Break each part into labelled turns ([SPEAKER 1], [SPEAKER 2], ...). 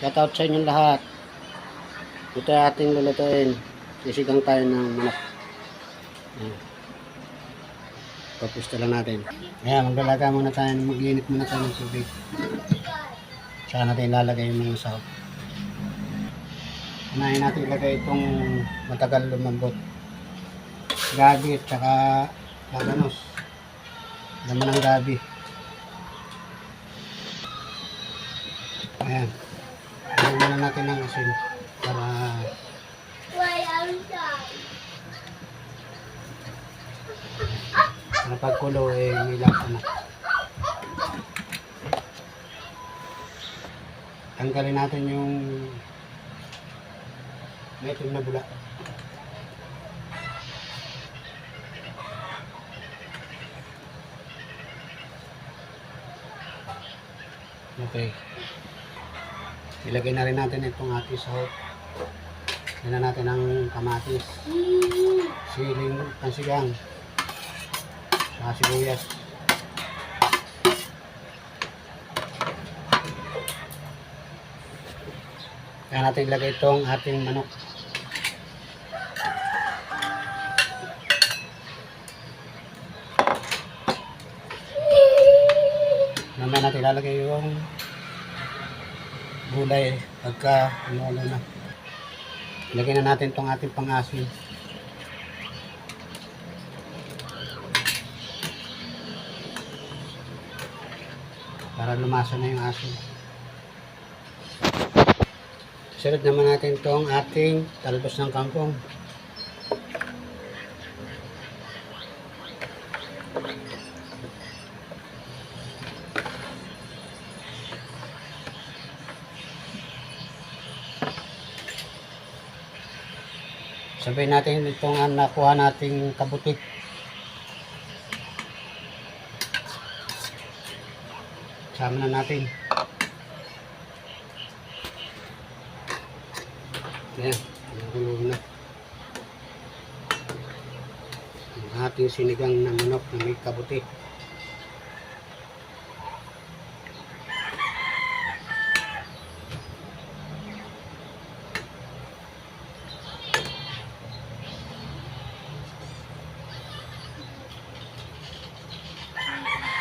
[SPEAKER 1] Shoutout sa inyong lahat. Ito ay ating lulutuin. Sisigang tayo ng manok. Ayan. Papusta lang natin. Ayan, maglalaga muna tayo. Mag-init muna tayo ng tubig. Saka natin ilalagay yung mga sahog. Unahin natin ilagay itong matagal lumambot. Gabi at saka labanos. Laman ng gabi. Ayan. Lagyan muna natin ng asin para pagkulo may lasa na. Tanggalin natin yung itim na bula. Okay. Ilagay na rin natin itong ating sahog. Yan na natin ang kamatis, siling, pansigang, saka sibuyas. Kaya natin ilagay itong ating manok. Mamaya natin ilalagay yung gulay pagka ano na. Ilagay na natin itong ating pang-asin. Para lumasa na yung asin. Sunod naman natin itong ating talbos ng kangkong. Sabihin natin itong nakuha nating kabuti. Sama na natin. Ayan, nakulo na. Ang ating sinigang na manok na may kabuti.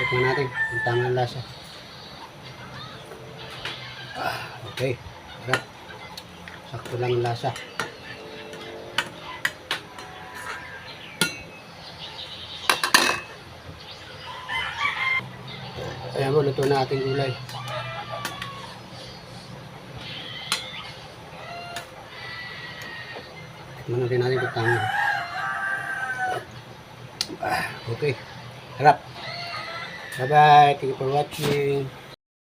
[SPEAKER 1] Tikman natin ang tamang lasa. Okay, sarap. Sakto lang ang lasa. Ayan mo, luto na ating gulay. Tikman natin kung tama. Okay, sarap. Bye-bye. Thank you for watching.